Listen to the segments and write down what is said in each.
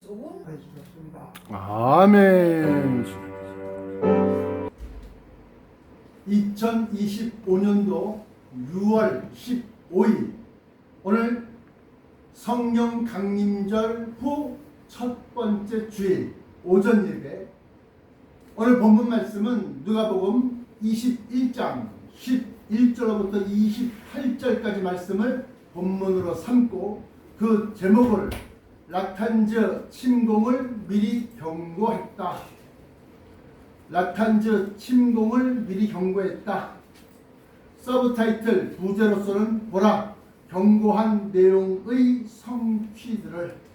좋은 해주셨습니다. 아멘. 2025년도 6월 15일 오늘 성령 강림절 후 첫 번째 주일 오전 예배. 오늘 본문 말씀은 누가복음 21장 11절부터 28절까지 말씀을 본문으로 삼고 그 제목을 라탄즈 침공을 미리 경고했다. 라탄즈 침공을 미리 경고했다. 서브타이틀 부제로서는 보라 경고한 내용의 성취들을.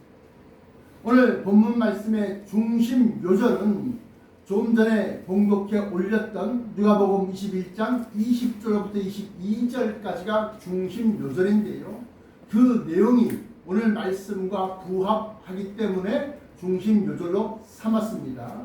오늘 본문 말씀의 중심 요절은 좀 전에 봉독해 올렸던 누가복음 21장 20절부터 22절까지가 중심 요절인데요. 그 내용이 오늘 말씀과 부합하기 때문에 중심 요절로 삼았습니다.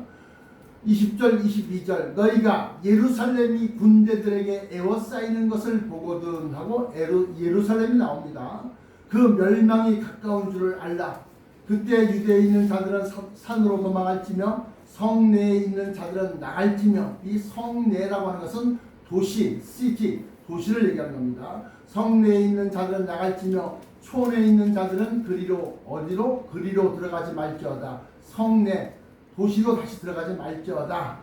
20절 22절 너희가 예루살렘이 군대들에게 에워싸이는 것을 보거든 하고 예루살렘이 나옵니다. 그 멸망이 가까운 줄을 알라. 그때 유대에 있는 자들은 산으로 도망할지며 성내에 있는 자들은 나갈지며. 이 성내라고 하는 것은 도시, 시티, 도시를 얘기하는 겁니다. 성내에 있는 자들은 나갈지며 촌에 있는 자들은 그리로 어디로? 그리로 들어가지 말지어다. 성내, 도시로 다시 들어가지 말지어다.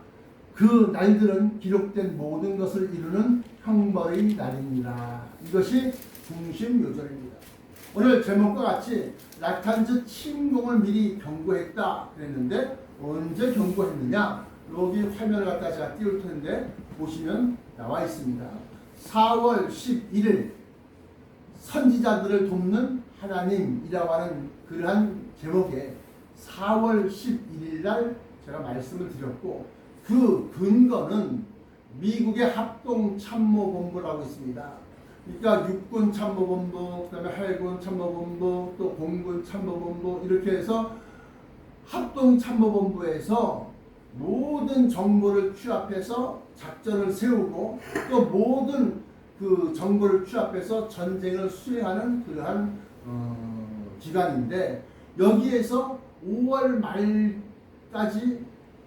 그 날들은 기록된 모든 것을 이루는 형벌의 날입니다. 이것이 중심 요절입니다. 오늘 제목과 같이 라탄즈 침공을 미리 경고했다 그랬는데 언제 경고했느냐? 여기 화면을 갖다 제가 띄울 텐데 보시면 나와 있습니다. 4월 11일 선지자들을 돕는 하나님이라고 하는 그러한 제목에 4월 11일 날 제가 말씀을 드렸고 그 근거는 미국의 합동참모본부라고 있습니다. 그러니까 육군 참모본부, 그다음에 해군 참모본부, 또 공군 참모본부 이렇게 해서 합동참모본부에서 모든 정보를 취합해서 작전을 세우고 또 모든 그 정보를 취합해서 전쟁을 수행하는 그러한 기관인데 여기에서 5월 말까지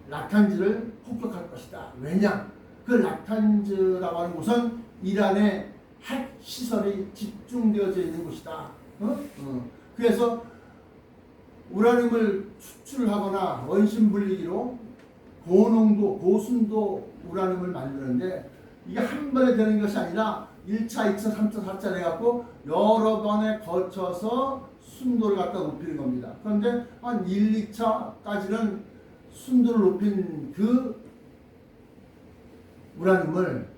라탄즈를 폭격할 것이다. 왜냐? 그 라탄즈라고 하는 곳은 이란의 핵 시설이 집중되어져 있는 곳이다. 그래서 우라늄을 추출하거나 원심 분리기로 고농도, 고순도 우라늄을 만드는데 이게 한 번에 되는 것이 아니라 1차, 2차, 3차, 4차 해갖고 여러 번에 거쳐서 순도를 갖다 높이는 겁니다. 그런데 한 1, 2차까지는 순도를 높인 그 우라늄을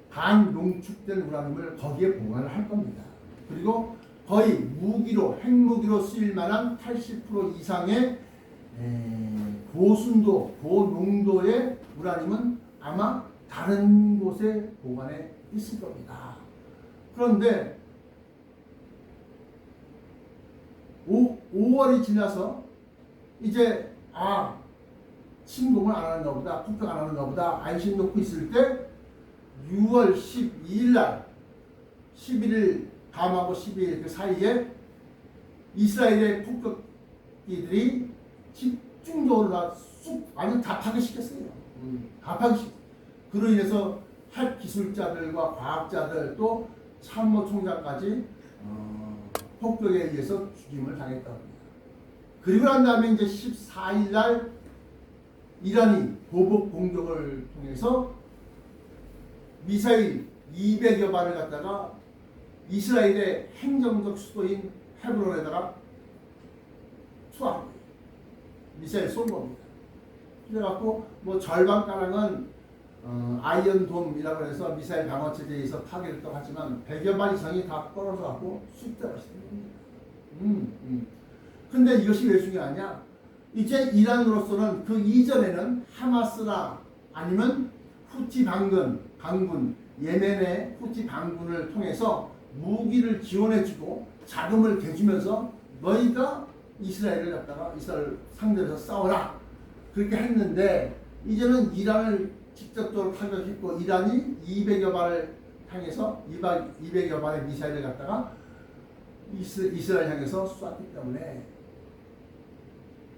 반농축된 우라늄을 거기에 보관을 할 겁니다. 그리고 거의 무기로, 핵무기로 쓰일 만한 80% 이상의 고순도, 고농도의 우라늄은 아마 다른 곳에 보관해 있을 겁니다. 그런데 5월이 지나서 이제 침공을 안 하는가 보다, 폭격 안 하는가 보다 안심 놓고 있을 때 6월 12일 날 11일 밤하고 12일 그 사이에 이스라엘의 폭격기들이 집중적으로 완전 다 파괴시켰어요. 다 파괴시켰어요. 그로 인해서 핵 기술자들과 과학자들 또 참모총장까지 폭격에 의해서 죽임을 당했다고 합니다. 그리고 난 다음에 이제 14일 날 이란이 보복 공격을 통해서 미사일 200여 발을 갖다가 이스라엘의 행정적 수도인 헤브론에다가 투하한 거예요. 미사일 쏜 겁니다. 그래갖고 뭐 절반가량은 아이언돔이라고 해서 미사일 방어 체제에서 파괴됐다고 하지만 100여 발 이상이 다 떨어져 갖고 쑥대밭이 된 겁니다. 근데 이것이 왜 중요하냐? 이제 이란으로서는 그 이전에는 하마스나 아니면 후티 반군, 예멘의 후티 반군을 통해서 무기를 지원해주고 자금을 대주면서 너희가 이스라엘을 갖다가 이스라엘 상대로 싸워라 그렇게 했는데 이제는 이란을 직접적으로 타격했고 이란이 200여 발을 향해서 200여 발의 미사일을 갖다가 이스라엘 향해서 쐈기 때문에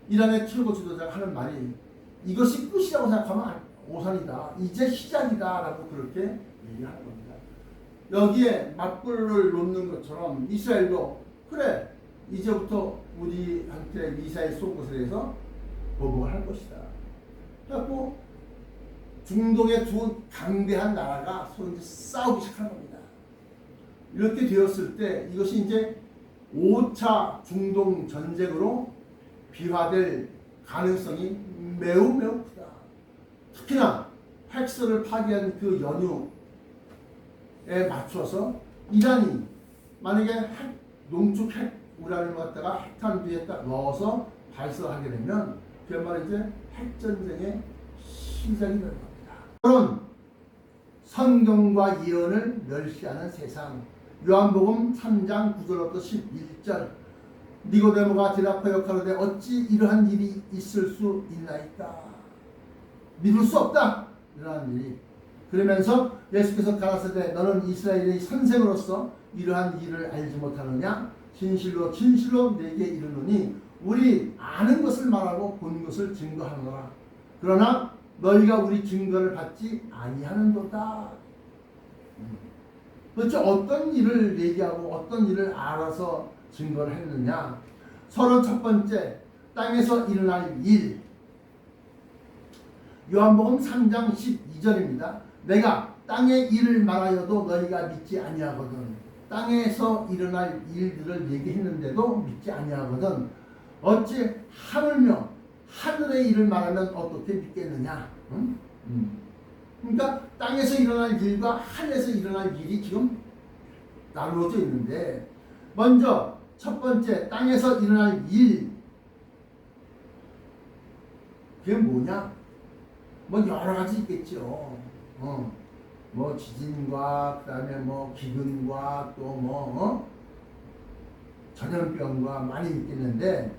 이란의 최고 지도자가 하는 말이 이것이 끝이라고 생각하면 오산이다. 이제 시작이다라고 그렇게 얘기하는 겁니다. 여기에 맞불을 놓는 것처럼 이스라엘도 그래 이제부터 우리한테 미사일 쏜 것에 대해서 보복을 할 것이다. 그래갖고 중동의 두 강대한 나라가 서로 이제 싸우기 시작하는 겁니다. 이렇게 되었을 때 이것이 이제 5차 중동 전쟁으로 비화될 가능성이 매우 매우 크다. 특히나 핵설을 파기한 그 연휴에 맞춰서 이란이 만약에 농축 핵 우라늄을 갖다가 핵탄 뒤에 딱 넣어서 발사하게 되면 그야말로 이제 핵전쟁의 시작이 되는 겁니다. 그런 성경과 예언을 멸시하는 세상. 요한복음 3장 9절부터 11절. 니고데모가 대답하여 가로되 어찌 이러한 일이 있을 수 있나이까. 믿을 수 없다. 이러한 일이. 그러면서 예수께서 가라사대 너는 이스라엘의 선생으로서 이러한 일을 알지 못하느냐. 진실로 진실로 내게 이르노니 우리 아는 것을 말하고 본 것을 증거하노라. 그러나 너희가 우리 증거를 받지 아니하는도다. 도대체 어떤 일을 얘기하고 어떤 일을 알아서 증거를 했느냐. 31번째 땅에서 일어날 일. 요한복음 3장 12절입니다. 내가 땅의 일을 말하여도 너희가 믿지 아니하거든. 땅에서 일어날 일들을 얘기했는데도 믿지 아니하거든. 어찌 하물며 하늘의 일을 말하면 어떻게 믿겠느냐. 응? 그러니까 땅에서 일어날 일과 하늘에서 일어날 일이 지금 나누어져 있는데 먼저 첫 번째 땅에서 일어날 일. 그게 뭐냐? 뭐 여러 가지 있겠죠. 뭐 지진과 그다음에 뭐 기근과 또 뭐 전염병과 많이 있겠는데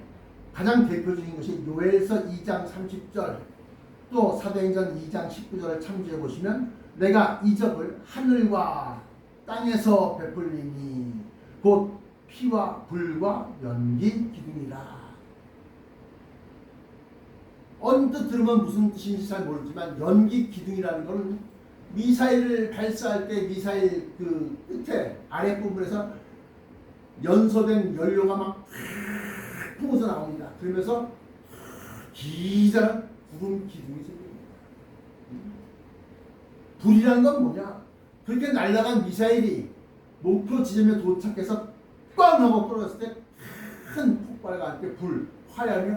가장 대표적인 것이 요엘서 2장 30절 또 사도행전 2장 19절을 참조해 보시면 내가 이적을 하늘과 땅에서 베풀리니 곧 피와 불과 연기 기둥이라. 언뜻 들으면 무슨 뜻인지 잘 모르지만 연기 기둥이라는 것은 미사일을 발사할 때 미사일 그 끝에 아랫부분에서 연소된 연료가 막 풍어서 나옵니다. 그러면서 기자란 구름 기둥이 생깁니다. 불이라는 건 뭐냐? 그렇게 날아간 미사일이 목표 지점에 도착해서 꽝 하고 떨어졌을 때 큰 폭발과 함께 불, 화염이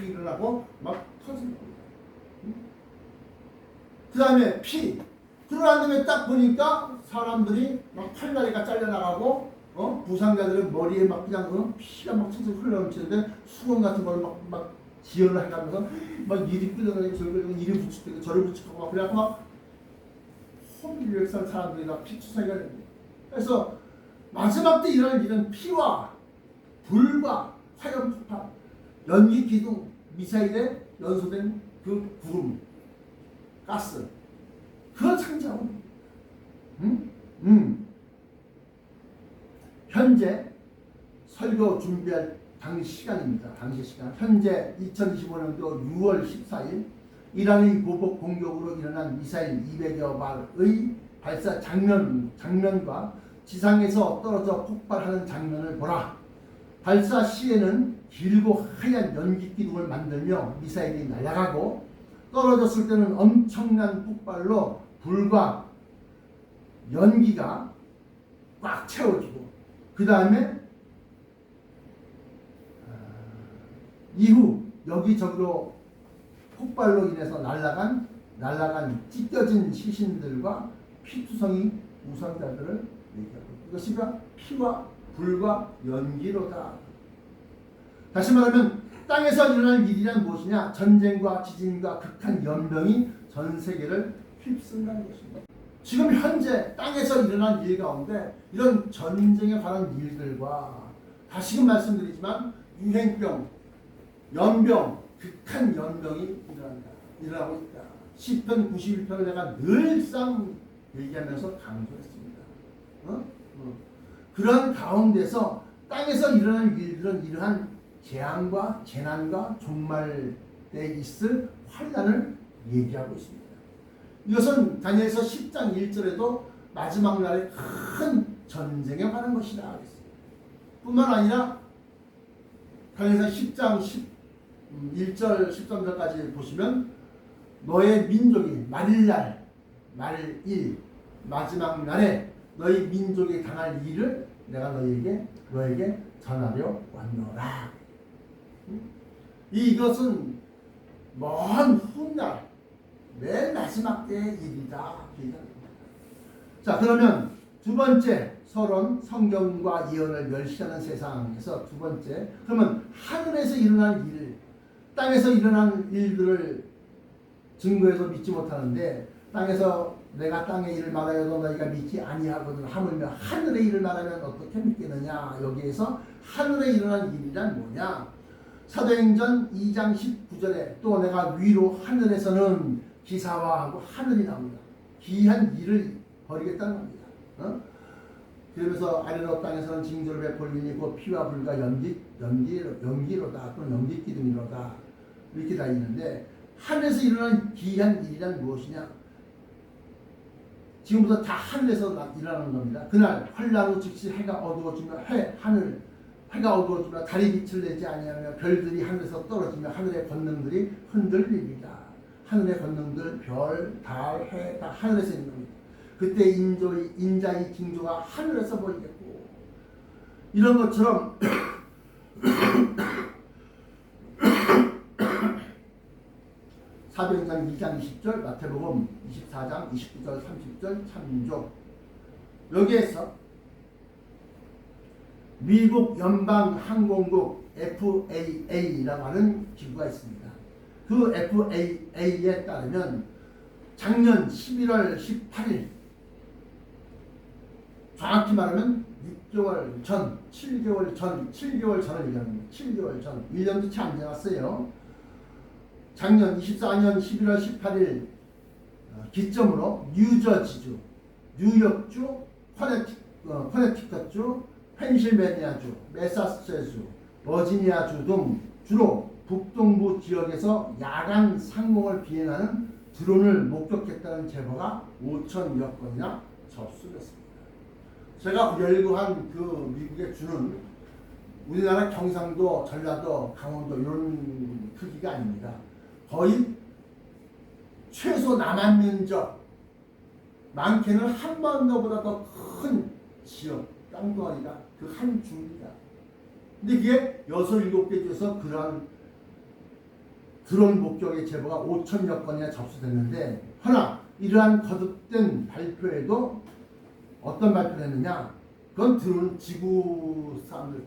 일어나고 막 터집니다. 그 다음에 피. 그러한 다음에 딱 보니까 사람들이 막 팔다리가 잘려나가고 부상자들의 머리에 막 그냥 피가 막 쳐서 흘러넘치는데 수건 같은 걸 막 지혈을 해가면서 막 이리 끌려다니고 저리 이리 붙이고 저리 붙이고 막 그래갖고 막 혼비백산 사람들이 다 피투성이가 됩니다. 그래서 마지막 때 일어날 일은 피와 불과 화염 폭발, 연기 기둥, 미사일에 연소된 그 구름, 가스, 그걸 상징하고 현재 설교 준비할 당시 시간입니다. 당시 시간. 현재 2025년도 6월 14일 이란의 보복 공격으로 일어난 미사일 200여 발의 발사 장면과 지상에서 떨어져 폭발하는 장면을 보라. 발사 시에는 길고 하얀 연기 기둥을 만들며 미사일이 날아가고 떨어졌을 때는 엄청난 폭발로 불과 연기가 꽉 채워지고 그 다음에 이후 여기저기로 폭발로 인해서 날아간 찢겨진 시신들과 피투성이 우상자들을 얘기하고 이것이 피와 불과 연기로다. 다시 말하면 땅에서 일어날 일이란 무엇이냐? 전쟁과 지진과 극한 연병이 전 세계를 휩쓴다는 것입니다. 지금 현재 땅에서 일어난 일 가운데 이런 전쟁에 관한 일들과 다시금 말씀드리지만 유행병, 연병, 극한 연병이 일어나고 있다. 시편 91편을 내가 늘상 얘기하면서 강조했습니다. 그런 가운데서 땅에서 일어날 일들은 이러한 재앙과 재난과 종말 때 있을 환난을 얘기하고 있습니다. 이것은 다니엘서 10장 1절에도 마지막 날에 큰 전쟁에 관한 것이다 그랬어요. 뿐만 아니라 다니엘서 10장 1절 13절까지 보시면 너의 민족이 말일 마지막 날에 너희 민족이 당할 일을 내가 너에게 전하려 왔노라. 이것은 먼 훗날 맨 마지막 때의 일이다. 자, 그러면 두 번째 서론 성경과 예언을 멸시하는 세상에서 두 번째, 그러면 하늘에서 일어난 일, 땅에서 일어난 일들을 증거해서 믿지 못하는데 땅에서 내가 땅의 일을 말하여도 너희가 믿지 아니하거든 하물며 하늘의 일을 말하면 어떻게 믿겠느냐. 여기에서 하늘에 일어난 일이란 뭐냐. 사도행전 2장 19절에 또 내가 위로 하늘에서는 기사화하고 하늘이 나옵니다. 기이한 일을 벌이겠다는 겁니다. 그러면서 아래로 땅에서는 징조를 베풀리니 곧 피와 불과 연기로다 또는 연기기둥이로다 이렇게 다 있는데 하늘에서 일어난 기이한 일이란 무엇이냐. 지금부터 다 하늘에서 일어나는 겁니다. 그날 환난 후 즉시 해가 어두워지며 해가 어두워지며 달이 빛을 내지 아니하며 별들이 하늘에서 떨어지며 하늘의 권능들이 흔들리리라. 하늘의 권능들 별, 달, 해 다 하늘에서 있는 겁니다. 그때 인자의 징조가 하늘에서 보이겠고 이런 것처럼 사도행전 2장 20절, 마태복음 24장 29절 30절 참조. 여기에서 미국 연방항공국 FAA라고 하는 기구가 있습니다. 그 FAA에 따르면 작년 11월 18일 정확히 말하면 6개월 전, 7개월 전을 얘기합니다. 7개월 전, 1년도 채 안 지났어요. 작년 24년 11월 18일 기점으로 뉴저지주, 뉴욕주, 커네티컷주, 펜실베니아주, 매사추세츠, 버지니아주 등 주로 북동부 지역에서 야간 상공을 비행하는 드론을 목격했다는 제보가 5천여 건이나 접수됐습니다. 제가 열거한 그 미국의 주는 우리나라 경상도, 전라도, 강원도 이런 크기가 아닙니다. 거의 최소 남한 면적 많게는 한 번도보다 더 큰 지역 땅덩어리가 그 한 줄입니다. 근데 그게 6-7개 중에서 그러한 드론 목격의 제보가 5천여 건이나 접수됐는데, 허나 이러한 거듭된 발표에도 어떤 발표를 했느냐? 그건 드론 지구 사람들,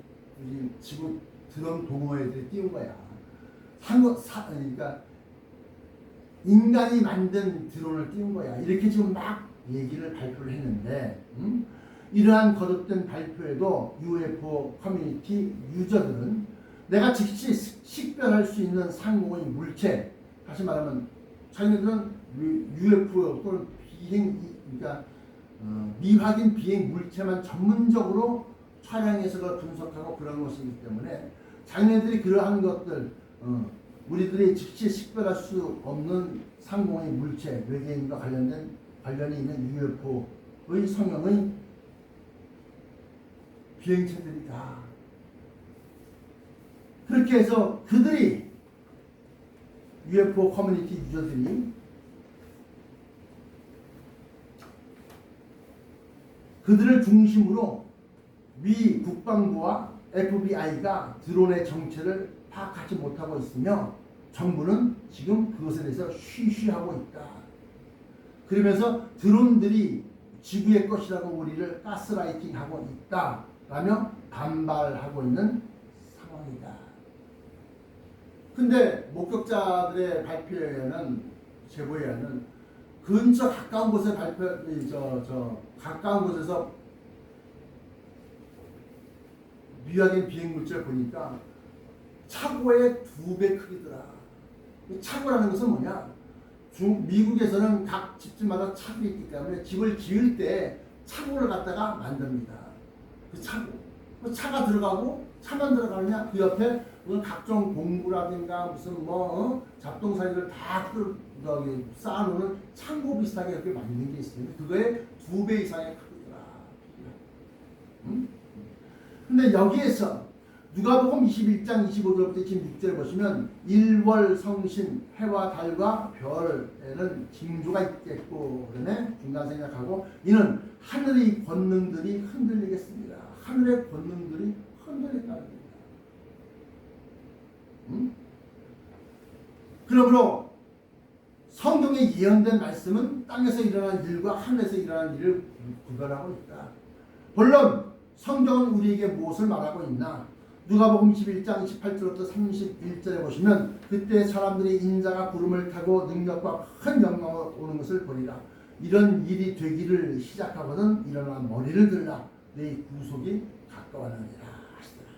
지구 드론 동호회들이 띄운 거야. 그러니까 인간이 만든 드론을 띄운 거야. 이렇게 지금 막 발표를 했는데, 이러한 거듭된 발표에도 UFO 커뮤니티 유저들은 내가 즉시 식별할 수 있는 상공의 물체, 다시 말하면 자기네들은 UFO 또는 그러니까 미확인 비행 물체만 전문적으로 촬영해서 그걸 분석하고 그런 것이기 때문에 자기네들이 그러한 것들, 우리들이 즉시 식별할 수 없는 상공의 물체, 외계인과 관련이 있는 UFO의 성형의 비행체들이다. 그렇게 해서 그들이 UFO 커뮤니티 유저들이 그들을 중심으로 미 국방부와 FBI가 드론의 정체를 파악하지 못하고 있으며 정부는 지금 그것에 대해서 쉬쉬하고 있다. 그러면서 드론들이 지구의 것이라고 우리를 가스라이팅하고 있다라며 반발하고 있는 상황이다. 근데 목격자들의 발표에는, 제보에는 근처 가까운 곳에 가까운 곳에서 미확인 비행 물체를 보니까 차고의 2배 크기더라. 차고라는 것은 뭐냐? 미국에서는 각 집집마다 차고 있기 때문에 집을 지을 때 차고를 갖다가 만듭니다. 그 차고. 그 차가 들어가고 차만 들어가느냐? 그 옆에 그 각종 공구라든가 무슨 잡동사니를 다 쌓아놓는 창고 비슷하게 이렇게 만든 게 있습니다. 그거의 2배 이상의 크기라. 근데 여기에서 누가복음 21장 25절부터 26절 보시면 일월 성신 해와 달과 별에는 징조가 있겠고 그러네 중간 생각하고 이는 하늘의 권능들이 흔들리겠습니다. 하늘의 권능들이 흔들린다. 그러므로 성경에 예언된 말씀은 땅에서 일어난 일과 하늘에서 일어난 일을 구별하고 있다. 물론 성경은 우리에게 무엇을 말하고 있나? 누가복음 21장 28절부터 31절에 보시면 그때 사람들이 인자가 구름을 타고 능력과 큰 영광으로 오는 것을 보리라. 이런 일이 되기를 시작하거든 일어나 머리를 들라. 내 구속이 가까웠느니라 하시더라.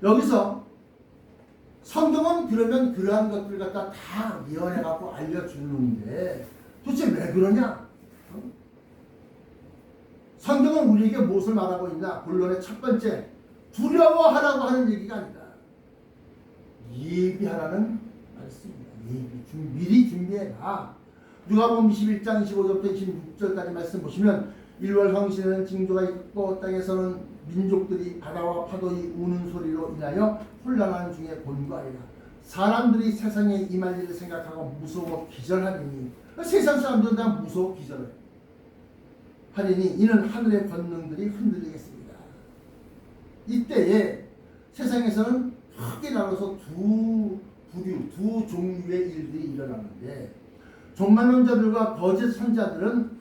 여기서 성경은 그러면 그러한 것들 갖다 다 예언해갖고 알려주는데 도대체 왜 그러냐? 성경은 우리에게 무엇을 말하고 있나? 본론의 첫 번째, 두려워하라고 하는 얘기가 아니다. 예비하라는 말씀입니다. 미리 준비해라. 누가복음 21장 25절부터 26절까지 말씀 보시면 일월 성신에는 징조가 있고 땅에서는 민족들이 바다와 파도의 우는 소리로 인하여 혼란하는 중에 곤고하리라. 사람들이 세상에 임할 일을 생각하고 무서워 기절하리니 세상 사람들은 다 무서워 기절해. 하리니 이는 하늘의 권능들이 흔들리겠습니다. 이때에 세상에서는 크게 나눠서 두 종류의 일들이 일어나는데 종말론자들과 거짓 선자들은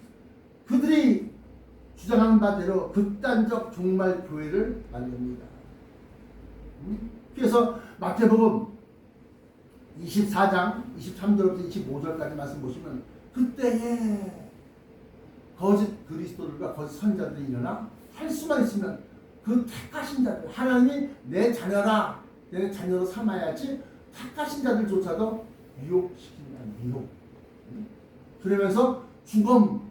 그들이 주장하는 바대로 극단적 종말 교회를 만듭니다. 그래서 마태복음 24장 23절부터 25절까지 말씀 보시면 그때에 거짓 그리스도들과 거짓 선자들이 일어나 할 수만 있으면 그 택하신 자들 하나님이 내 자녀라 내 자녀로 삼아야지 택하신 자들조차도 유혹시킨다. 유혹. 그러면서 죽음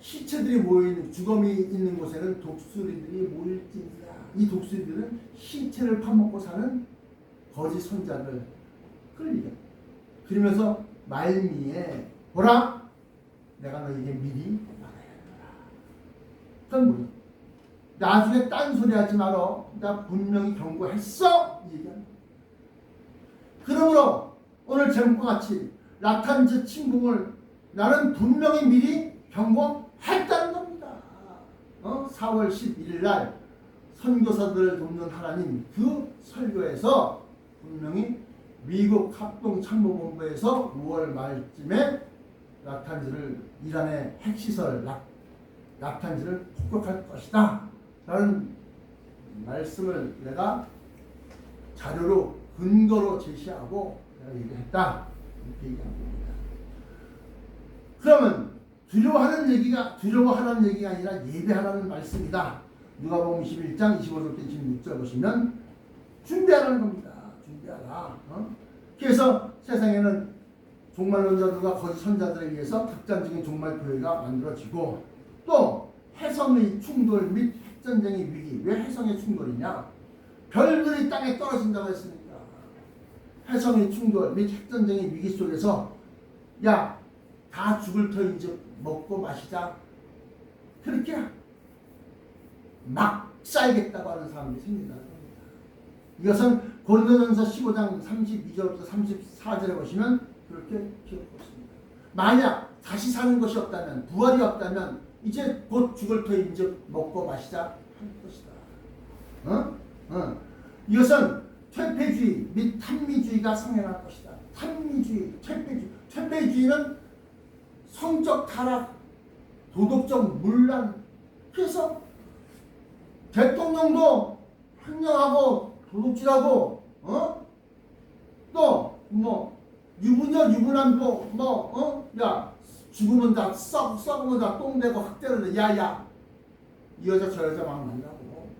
시체들이 모여있는 죽음이 있는 곳에는 독수리들이 모일지니라. 이 독수리들은 시체를 파먹고 사는 거짓 선자들 끌리게. 그러면서 말미에 보라 내가 너에게 미리 말하였노라. 그건 뭐야? 나중에 딴소리 하지 마라. 나 분명히 경고했어. 이 얘기합니다. 그러므로 오늘 제목과 같이 라탄즈 침공을 나는 분명히 미리 경고했다는 겁니다. 4월 11일 날 선교사들을 돕는 하나님 그 설교에서 분명히 미국 합동참모본부에서 5월 말쯤에 라탄즈를 이란의 핵시설 라탄즈를 폭격할 것이다 라는 말씀을 내가 자료로 근거로 제시하고 내가 얘기했다 이렇게 얘기한 겁니다. 그러면 두려워하라는 얘기가 아니라 예배하라는 말씀이다. 누가복음 21장 25절부터 26절 보시면 준비하라는 겁니다. 준비하라. 그래서 세상에는 종말론자들과 거짓 선자들에 의해서 극단적인 종말 교회가 만들어지고 또 해성의 충돌 및 핵전쟁의 위기. 왜 해성의 충돌이냐? 별들이 땅에 떨어진다고 했으니까. 해성의 충돌 및 핵전쟁의 위기 속에서 야 다 죽을 터 이제 먹고 마시자. 그렇게 막 살겠다고 하는 사람들이 생긴다는 겁니다. 이것은 고린도전서 15장 32절부터 34절에 보시면 그렇게 기록하고 있습니다. 만약 다시 사는 것이 없다면 부활이 없다면 이제 곧 죽을 터 이제 먹고 마시자 할 것이다. 이것은 퇴폐주의 및 탐미주의가 성행할 것이다. 탐미주의, 퇴폐주의는 성적 타락, 도덕적 문란. 그래서 대통령도 횡령하고 도둑질하고, 또 뭐 유부남도 야 죽으면 다 썩으면 다 똥되고 학대를 야야 이 여자 저 여자 막 만나고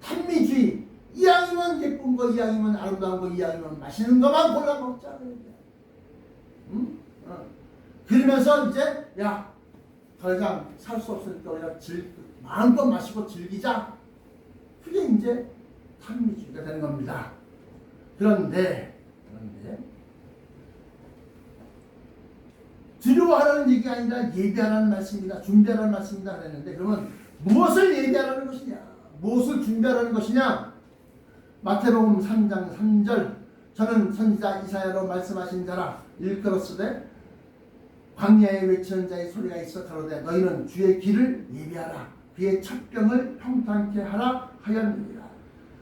탐미주의. 이왕이면 예쁜 거, 이왕이면 아름다운 거, 이왕이면 맛있는 거만 골라 먹자. 그러면서 이제 더 이상 살 수 없으니까 우리가 마음껏 마시고 즐기자. 그게 이제 탐미주의가 되는 겁니다. 그런데 두려워하라는 얘기가 아니라 예비하라는 말씀입니다. 준비하라는 말씀입니다. 그랬는데 그러면 무엇을 예비하라는 것이냐? 무엇을 준비하라는 것이냐? 마태복음 3장 3절 저는 선지자 이사야로 말씀하신 자라 일컬었으되 광야에 외치는 자의 소리가 있어 가로되 너희는 주의 길을 예비하라 그의 첩병을 평탄케 하라 하였느니라.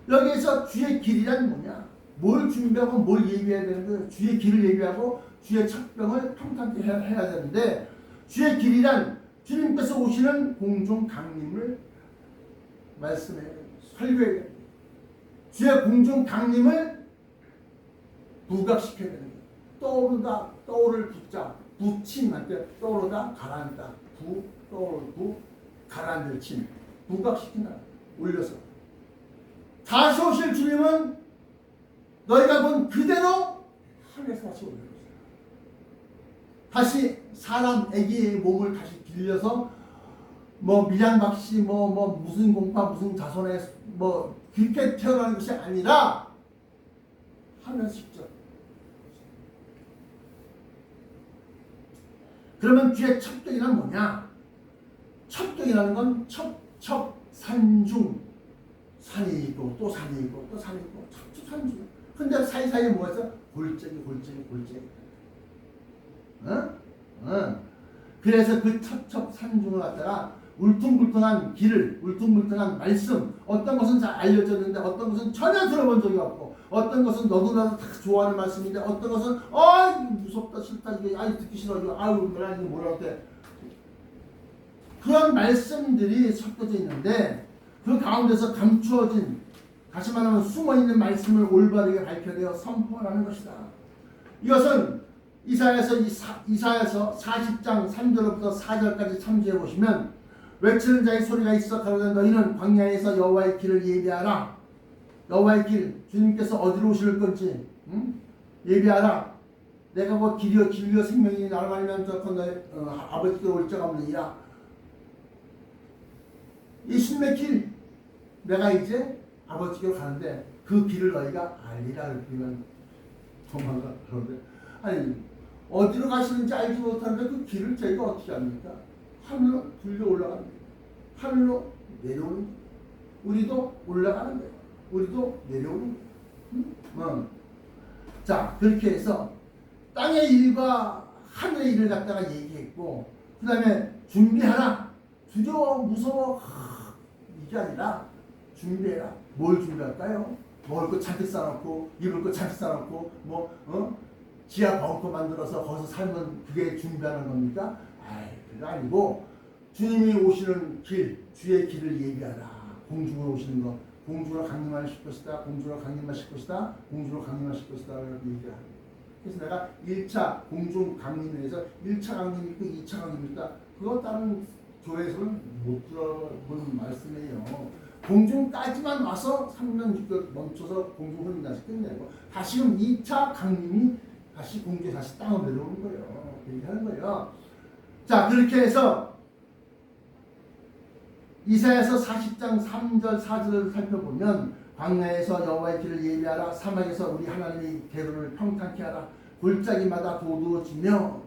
여기에서 주의 길이란 뭐냐? 뭘 준비하고 뭘 예비해야 되는 거예요? 주의 길을 예비하고 주의 첩병을 평탄케 해야 되는데 주의 길이란 주님께서 오시는 공중 강림을 말씀해 설교해야 됩니다. 주의 공중 강림을 부각시켜야 되는 거예요. 떠오르다 떠오를 붙자 부침할 때 떠오르다 가라앉다 떠오르고 가라앉을 침 부각시킨다 올려서 다시 오실 주님은 너희가 본 그대로 하늘에서 다시 올려놓으세요. 다시 사람 애기의 몸을 다시 빌려서 뭐 밀양박씨 뭐 무슨 공파 무슨 자손에 뭐 그렇게 태어나는 것이 아니라 하늘에서 직접. 그러면 주의 첩경이란 뭐냐? 첩경이라는 건 산중 산이 있고 또 산이 있고 또 산이 있고 첩산중. 근데 사이사이에 뭐가 있어? 골짜기. 그래서 그 산중을 갖다가 울퉁불퉁한 길을 울퉁불퉁한 말씀 어떤 것은 잘 알려졌는데 어떤 것은 전혀 들어본 적이 없고 어떤 것은 너도 나도 다 좋아하는 말씀인데 어떤 것은 무섭다 싫다 이게 듣기 싫어 이거 뭐라 이게 뭐라 때 그런 말씀들이 섞여져 있는데 그 가운데서 감추어진 다시 말하면 숨어있는 말씀을 올바르게 밝혀내어 선포하는 것이다. 이것은 이사야서 40장 3절부터 4절까지 참조해 보시면 외치는 자의 소리가 있어 가로되 너희는 광야에서 여호와의 길을 예비하라. 여호와의 길 주님께서 어디로 오실 건지 예비하라. 내가 곧 길이요 진리요 생명이 나를 알면 너희 아버지께로 올 자가 없느니라. 이 신의 길 내가 이제 아버지께로 가는데 그 길을 너희가 알리라. 그러면 도망가. 그런데 아니 어디로 가시는지 알지 못하는데 그 길을 저희가 어떻게 합니까? 하늘로 불려 올라가는 거예요. 하늘로 내려오는 거예요. 우리도 올라가는 거예요. 우리도 내려오는 거예요. 자 그렇게 해서 땅의 일과 하늘의 일을 갖다가 얘기했고 그 다음에 준비하라. 두려워 무서워 이게 아니라 준비해라. 뭘 준비할까요? 먹을 거 잔뜩 싸놓고 입을 거 잔뜩 싸놓고 지하 벙커 만들어서 거기서 살면 그게 준비하는 겁니까? 그게 아니고 주님이 오시는 길, 주의 길을 예비하라. 공중으로 오시는 거, 공중으로 강림하실 것이다. 공중으로 강림하실 것이다. 공중으로 강림하실 것이다. 이렇게 얘기를 합니다. 그래서 내가 1차 공중 강림에 대해서 1차 강림이 있고 2차 강림이 있다. 그거 다른 교회에서는 못 들어보는 말씀이에요. 공중까지만 와서 3년 6개월 멈춰서 공중 훈련 다시 끝내고 다시금 2차 강림이 다시 공중에 다시 땅으로 내려오는 거예요. 얘기하는 거예요. 자 그렇게 해서 이사야서 40장 3절 4절을 살펴보면 광야에서 여호와의 길을 예비하라. 사막에서 우리 하나님의 대로를 평탄케 하라. 골짜기마다 도두어지며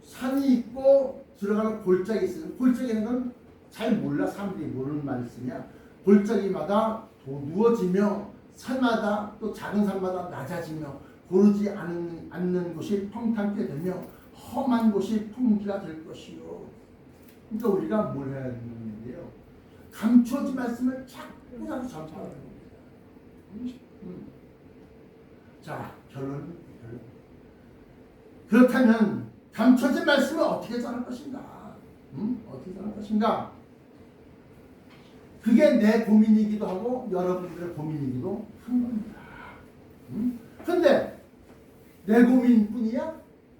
산이 있고 들어가는 골짜기 있어요. 골짜기는 건 잘 몰라. 사람들이 모르는 말을 쓰냐. 골짜기마다 도두어지며 산마다 또 작은 산마다 낮아지며 고르지 않는 곳이 평탄케 되며 험한 곳이 풍기가 될 것이요. 그러니까 우리가 뭘 해야 되는데요. 감춰진 말씀을 자꾸 전파하는 겁니다. 자 결론. 그렇다면 감춰진 말씀을 어떻게 전할 것인가? 어떻게 전할 것인가? 그게 내 고민이기도 하고 여러분들의 고민이기도 한 겁니다. 근데 내 고민뿐이야?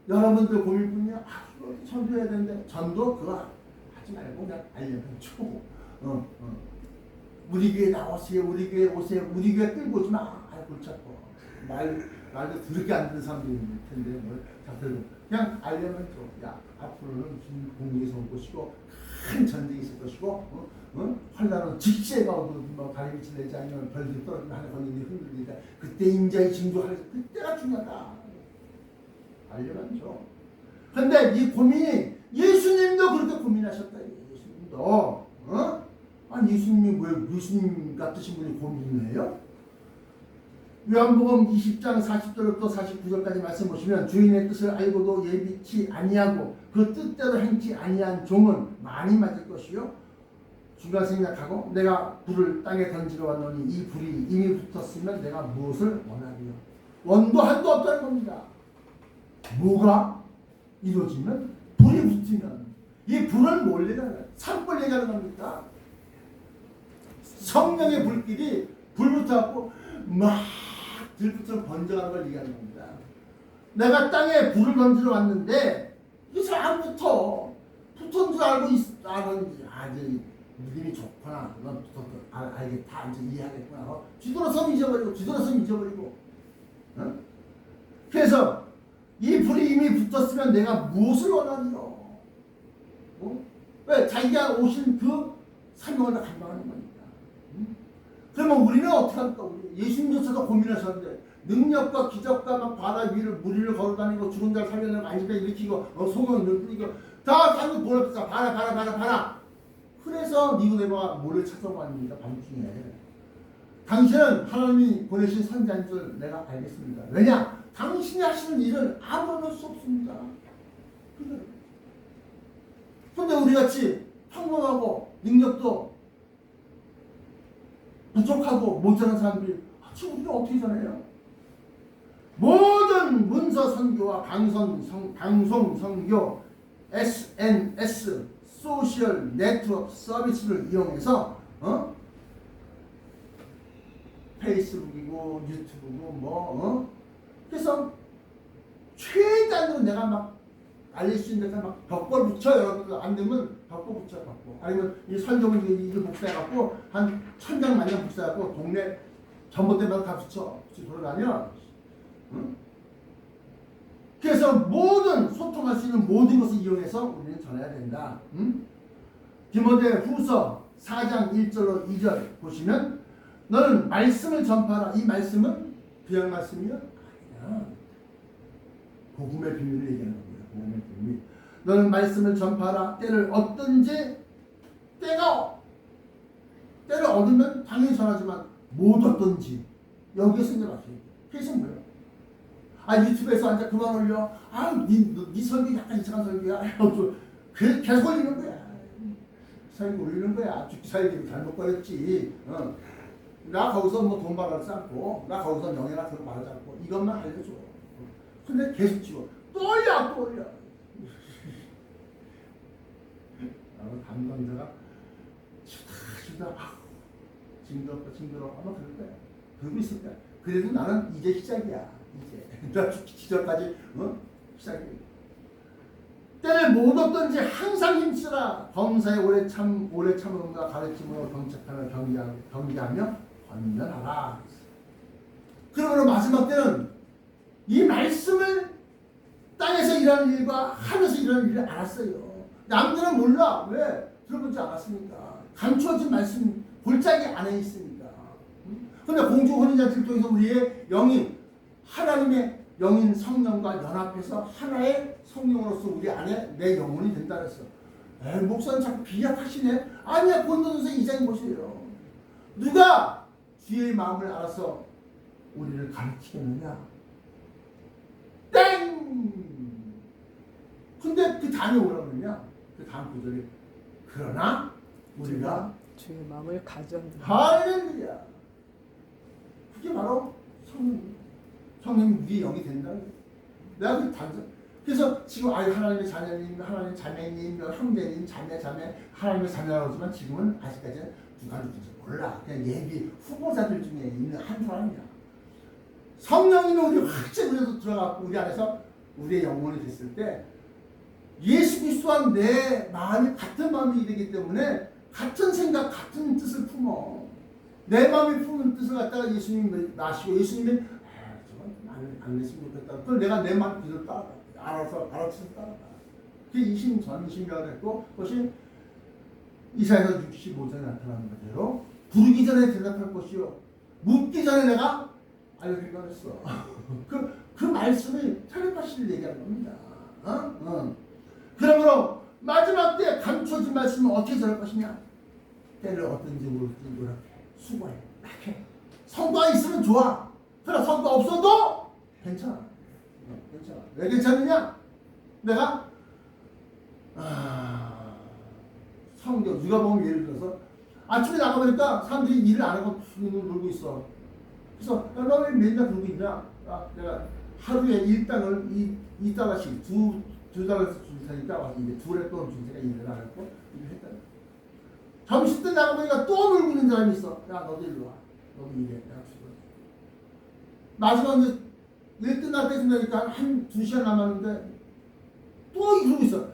여러분들 고민뿐이야? 이거 전도해야 되는데 전도 그거 하지 말고 그냥 알려면 쳐. 우리 교회 나오세요. 우리 교회 오세요. 우리 교회 끌고 오지 마. 골치 아파. 말도 들을게 안 듣는 사람들이 있을 텐데 뭘 다 들고 그냥 알려면 줘. 야 앞으로는 공동에서 올 것이고 큰 전쟁이 있을 것이고 환란은 직시해가 오고 뭐 다리 밑을 내지 않으면 별들이 떨어지면 하늘 건너니 흔들리니까 그때 인자의 징조할 그때가 중요하다. 알려만죠. 근데 이 고민이 예수님도 그렇게 고민하셨다. 예수님도 아니 예수님이 왜 예수님 같으신 분이 고민을 해요? 요한복음 20장 40절부터 49절까지 말씀 보시면 주인의 뜻을 알고도 예비치 아니하고 그 뜻대로 행치 아니한 종은 많이 맞을 것이요 중간 생략하고 내가 불을 땅에 던지러 왔노니 이 불이 이미 붙었으면 내가 무엇을 원하리요. 원도 한도 없다는 겁니다. 뭐가 이루어지면 불이 붙으면 이 불을 뭘 얘기하는 산불 얘기하는 겁니까? 성령의 불길이 불붙어갖고 막 들부터 번져가는 걸 얘기하는 겁니다. 내가 땅에 불을 던지러 왔는데 이게 잘 안 붙어. 붙은 줄 알고 이제 믿음이 좋구나. 넌 알겠다. 이제 이해하겠구나. 뒤돌아서면 잊어버리고. 그래서 이 불이 이미 붙었으면 내가 무엇을 원하니요? 왜? 자기가 오신 그 사명을 다 감당하는 거니까. 그러면 우리는 어떻게 할까? 예수님조차도 고민하셨는데 능력과 기적과 막 바다 위를 무리를 걸어다니고 죽은 자를 살려내고 안식을 일으키고 소금을 뿌리고 다 자기 보냈다. 봐라. 그래서 니고데모가 뭐를 찾아온 아닙니까? 밤중에. 당신은 하나님이 보내신 선지자인 줄 내가 알겠습니다. 왜냐? 당신이 하시는 일은 아무나 할 수 없습니다. 근데 우리같이 평범하고 능력도 부족하고 모자란 사람들이 지금 우리가 어떻게 전해요? 모든 문서 선교와 방송 선교, SNS, 소셜 네트워크 서비스를 이용해서 페이스북이고 유튜브고 그래서 최단으로 내가 막 알릴 수 있는 데서 막 벽돌 붙여. 여러분들 안 되면 벽돌 붙여. 아니면 이 설교문 이거 복사해갖고 한 1000장 만장 복사해갖고 동네 전봇대마다 다 붙여 돌아다녀. 그래서 모든 소통할 수 있는 모든 것을 이용해서 우리는 전해야 된다. 디모데 후서 4장 1절로 2절 보시면 너는 말씀을 전파하라. 이 말씀은 그냥 말씀이야? 아니야. 복음의 비밀을 얘기하는 겁니다. 복음의 비밀. 너는 말씀을 전파하라. 때를 얻든지 때를 얻으면 당연히 전하지만 못 얻든지 여기에서 이제 맞춰요. 그래서 뭐예요? 유튜브에서 앉아 그만 올려. 네 설교 약간 이상한 설교야. 계속 올리는 거야. 설교 올리는 거야. 설교 잘못 걸렸지. 나 거기서 뭐 돈 벌어서 않고, 나 거기서 명예 같은 거 말하지 않고, 이것만 알려줘. 근데 계속 찍어. 또 올려. 담당자가 주다 징그러. 아마 그럴 거야. 그러고 있을 거야. 그래도 나는 이제 시작이야. 나 죽기 직전까지 시작이야. 때를 못 얻든지 항상 힘쓰라. 범사에 오래 참음과 가르침으로 경책하며 경계하며 권면하라. 그러므로 마지막 때는 이 말씀을 땅에서 일하는 일과 하늘에서 일하는 일을 알았어요. 남들은 몰라. 왜? 들어보지 않았으니까. 감추어진 말씀 골짜기 안에 있으니까. 근데 공중 혼인잔치를 통해서 우리의 영이 하나님의 영인 성령과 연합해서 하나의 성령으로서 우리 안에 내 영혼이 된다 그랬어. 목사는 자꾸 비약하시네. 아니야. 고린도전서 2장 보세요. 누가 주의 마음을 알아서 우리를 가르치겠느냐? 땡! 근데 그 다음에 뭐라고 그러냐? 그 다음 구절이 그러나 우리가 주의 마음을 가졌느냐. 할렐루야. 그게 바로 성령이 우리의 영이 된다. 내가 그 단서. 그래서 지금 하나님의 자녀님, 하나님의 자매님, 형제님, 자매, 하나님의 자녀라고 하지만 지금은 아직까지는 누가 누군지 몰라. 그냥 예비 후보자들 중에 있는 한 사람이야. 성령님이 우리 확실히 우리에서 들어가고 우리 안에서 우리의 영혼이 됐을 때 예수 그리스도와 내 마음이 같은 마음이 되기 때문에 같은 생각, 같은 뜻을 품어. 내 마음이 품은 뜻을 갖다가 예수님이 나시고 예수님이 저건 안 했으면 좋겠다. 그걸 내가 내 마음 그대로 따라가. 알아서 따라가. 그게 이심전심이라고 했고 그것이 이사야서 65장에 나타나는 대로 부르기 전에 대답할 것이요 묻기 전에 내가 알려드리겠어. 그 말씀이 텔레파시를 얘기하는 겁니다. 그러므로 마지막 때 감춰진 말씀은 어떻게 전할 것이냐? 때를 어떤지 모르겠지만 수고해, 해. 성과가 있으면 좋아. 그러나 성과 없어도 괜찮아. 괜찮아. 왜 괜찮느냐? 내가 성경 누가복음 예를 들어서 아침에 나가보니까 사람들이 일을 안 하고 놀고 있어. 그래서 너 왜 맨날 그러고 있냐? 내가 하루에 일당을 이 달러씩 두 달러씩 줄 테니까 와서 이제 둘에 돈 줄 테니까 일을 안 하고 일을 했다. 점심 때 나가보니까 또 놀고 있는 사람이 있어. 야 너도 일로 와. 너도 일해. 내가 죽어. 마지막 이제 일 끝날 때쯤 되니까 한 2시간 남았는데 또 이러고 있어.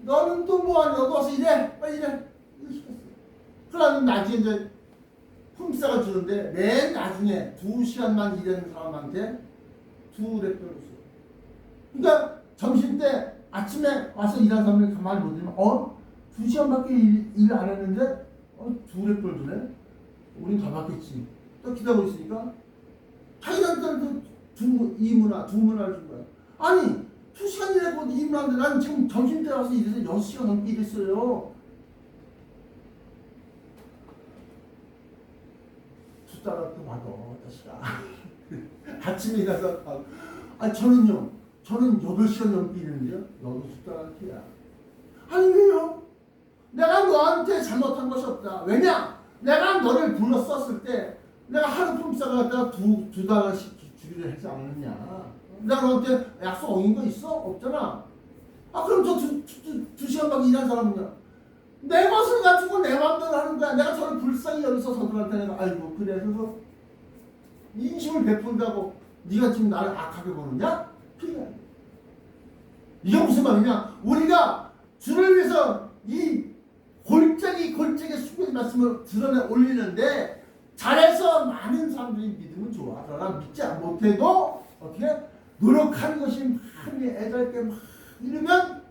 너는 또 뭐하냐? 너도 와서 일해. 빨리 일해. 이거 시켰어. 그러면 나중에 이제 품삯을 주는데 맨 나중에 2시간만 일하는 사람한테 2랩돈을 줘. 그러니까 점심 때 아침에 와서 일하는 사람을 가만히 못 들으면 2시간밖에 일 안 했는데 2랩돈을 주네? 우린 더 받겠지. 또 기다리고 있으니까 자기한테는 두 문화를 준 거야. 아니 2시간 일했고 이 문화인데 난 지금 점심 때 와서 일해서 6시간 넘게 일했어요. $2또 받아, 자식아. 아침에 일어나서 저는 8시간 넘게 일했는데요. 너도 $2야. 아니 왜요? 내가 너한테 잘못한 것이 없다. 왜냐? 내가 너를 불렀었을 때 내가 하루 품삯을 갖다가 $2씩 주기로 하지 않았냐? 내가 너한테 약속 어긴 거 있어? 없잖아. 그럼 저 2시간밖에 일한 사람이냐? 내 것을 가지고 내 마음대로 하는 거야. 내가 저를 불쌍히 여기서 서들한테 내가 아이고 그래 그래서 인심을 베푼다고 네가 지금 나를 악하게 보느냐? 그래. 이게 무슨 말이냐? 우리가 주를 위해서 이 골짜기 숙여진 말씀을 드러내 올리는데 잘해서 많은 사람들이 믿으면 좋아. 그러나 믿지 못해도 어떻게 노력하는 것이 많이 애달게 막 이러면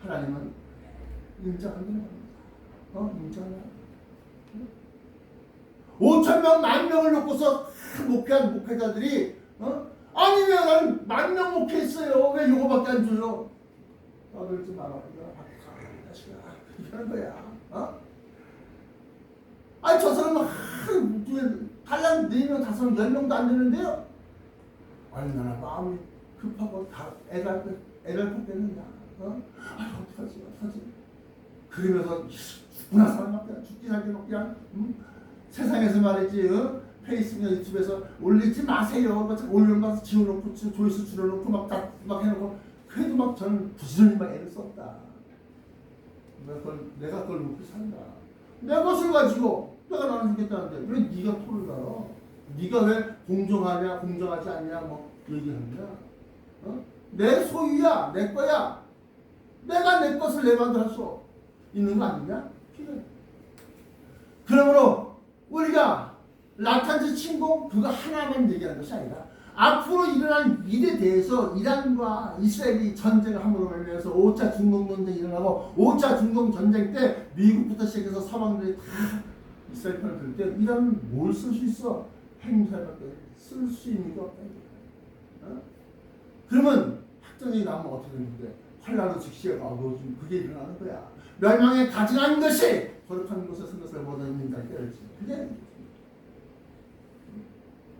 하나님은 인정하는 겁니다. 인정하는 5,000명, 10,000명을 놓고서 목회한 목회자들이 아니 왜 나는 10,000명 목회했어요. 왜 요거밖에 안 줘요? 떠들지 마라. 이거 하는 거야. 아니 저 사람은 달랑 4명, 5명, 10명도 안 되는데요. 얼마나 마음이 급하고 다 애를 뽑겠느냐. 어떡하지? 그러면서 죽구나 사람밖에 죽기 살기 그냥 세상에서 말이지 페이스북이나 유튜브에서 올리지 마세요. 올리는 거 지워놓고 조회수 줄여놓고 막 해놓고 그래도 막 저는 부지런히 막 애를 썼다. 내가 그걸 먹고 산다. 내 것을 가지고 내가 나눠주겠다는데 왜 네가 토를 달아? 네가 왜 공정하냐 공정하지 않냐 뭐 얘기하느냐? 내 소유야 내 거야. 내가 내 것을 내 마음대로 할 수 있는 거 아니냐? 필요해. 그러므로 우리가 라탄스 침공 그거 하나만 얘기하는 것이 아니라 앞으로 일어날 일에 대해서 이란과 이스라엘이 전쟁을 함으로 말미암아서 5차 중동 전쟁이 일어나고 5차 중동 전쟁 때 미국부터 시작해서 서방들이 다 이스라엘 편을 들 때 이란은 뭘 쓸 수 있어? 핵미사일밖에 쓸 수 있는 게 없다. 그러면 확전이 나오면 어떻게 되는데 환란으로 즉시가 나오고 그게 일어나는 거야. 멸망에 가증한 것이 거룩한 곳에 쓴 것을 보다 있는 자를 깨달지. 그게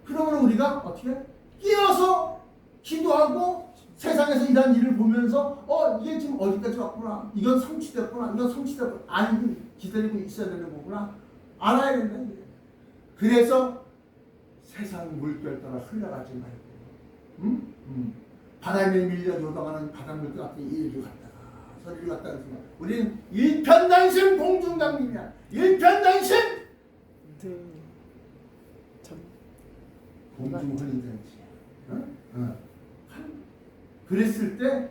그러면 우리가 어떻게 끼어서 기도하고 세상에서 이런 일을 보면서 이게 지금 어디까지 왔구나. 이건 성취됐구나. 이건 성취됐구나. 아니 기다리고 있어야 되는 거구나. 알아야 된다. 그래서 세상 물결 따라 흘러가지 말고 바람에 밀려 요동하는 바닷물 같은 이리로 갔다가 저리로 갔다가 우리는 일편단심 공중강림이야. 일편단심 공중훈련장치. 그랬을 때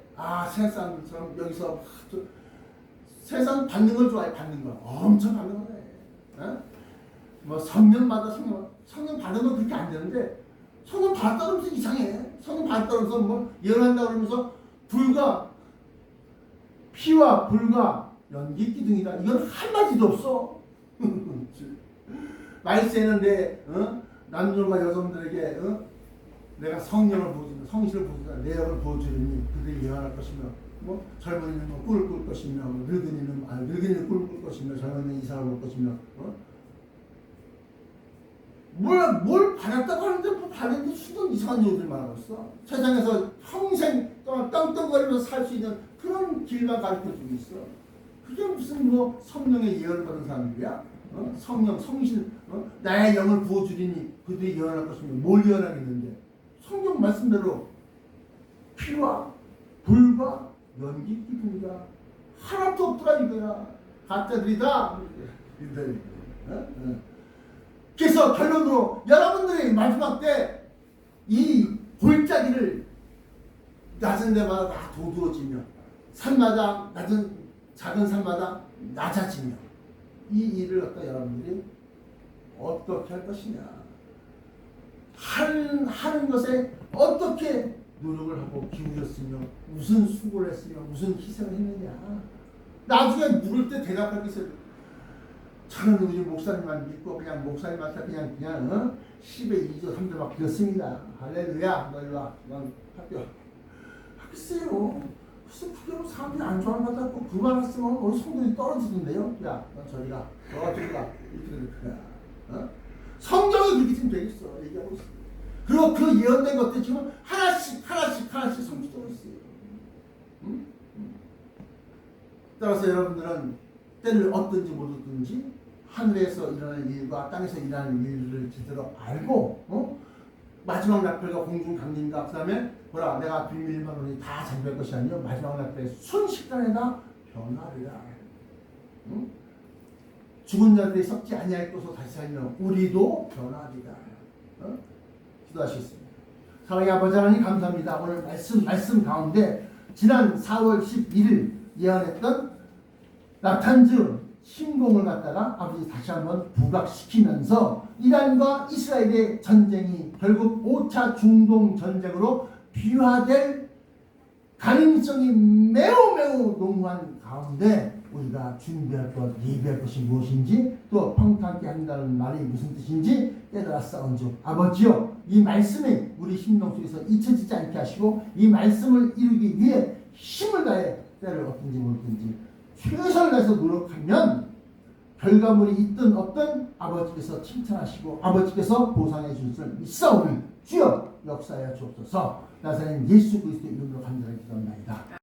세상처럼 여기서 세상 받는 걸 좋아해. 받는 거 엄청 받는 거네. 뭐 성령마다 성령 받은 건 그렇게 안 되는데 성령 받았다 그러면서 이상해. 성령 받았다 그러면서 뭐 예언한다 그러면서 불과 피와 불과 연기 기둥이다. 이건 한마디도 없어. 말세는 남들과 여성들에게 내가 성령을 보여준다, 성실을 보여준다, 내 영을 보여주리니 그들이 예언할 것이며, 뭐 젊은이는 뭐 꿀을 꿀 것이며, 늙은이는 꿀을 꿀 것이며, 젊은이는 이삭을 볼 것이며, 뭘 받았다고 하는데 뭐 받은 게 수도 이상한 얘기들 말하고 있어. 세상에서 평생 동안 떵떵거리면서 살 수 있는 그런 길만 가르쳐주고 있어. 그게 무슨 뭐 성령의 예언을 받은 사람들이야? 성령, 성신, 나의 영을 부어주리니 그들이 예언할 것이며, 뭘 예언하겠는데? 성경 말씀대로 피와 불과 연기 기둥이다. 하나도 없더라 이거야. 가짜들이다. 그래서 결론으로 여러분들이 마지막 때 이 골짜기를 낮은 데마다 다 도두어지며, 산마다 작은 산마다 낮아지며, 이 일을 갖다 여러분들이 어떻게 할 것이냐, 하는 것에 어떻게 노력을 하고 기울였으며, 무슨 수고를 했으며, 무슨 희생을 했느냐. 나중에 물을 때 대답할 게 있어요. 저는 우리 목사님만 믿고 그냥 목사님한테 그냥 10에 2조 3조 막 드렸습니다. 할렐루야. 너 일로 와. 난 학교. 글쎄요. 글쎄 그게 사람들이 안 좋아하는 것 같고 그 말 했으면 우리 성들이 떨어지던데요. 야, 넌 저리 가. 너가 저리 가. 이렇게 되는 거야. 성경이 그렇게 지금 되겠어. 얘기하고 있어. 그리고 그 예언된 것들 지금 하나씩 성취되고 있어요. 응? 따라서 여러분들은 때를 얻든지 못 얻든지 하늘에서 일어나는 일과 땅에서 일어나는 일을 제대로 알고, 마지막 날별과 공중 강림과 그 다음에 내가 비밀만 오니 다 잠들 것이 아니요 마지막 날별에 순식간에다 변화리라. 죽은 자들이 썩지 아니할 것으로 다시 살며 우리도 변화리라. 기도하시겠습니다. 사랑의 아버지 하나님 감사합니다. 오늘 말씀 가운데 지난 4월 11일 예언했던 나탄즈 신공을 갖다가 아버지 다시 한번 부각시키면서 이란과 이스라엘의 전쟁이 결국 5차 중동 전쟁으로 비화될 가능성이 매우 농후한 가운데 우리가 준비할 것, 예비할 것이 무엇인지, 또 평탄케 한다는 말이 무슨 뜻인지 깨달아 싸운즉 아버지여, 이 말씀이 우리 심령 속에서 잊혀지지 않게 하시고 이 말씀을 이루기 위해 힘을 다해 때를 얻든지 못든지 최선을 다해서 노력하면 결과물이 있든 없든 아버지께서 칭찬하시고 아버지께서 보상해 주실 믿사오니 주여 역사하여 주옵소서. 나사렛 예수 그리스도 이름으로 간절히 기도합니다.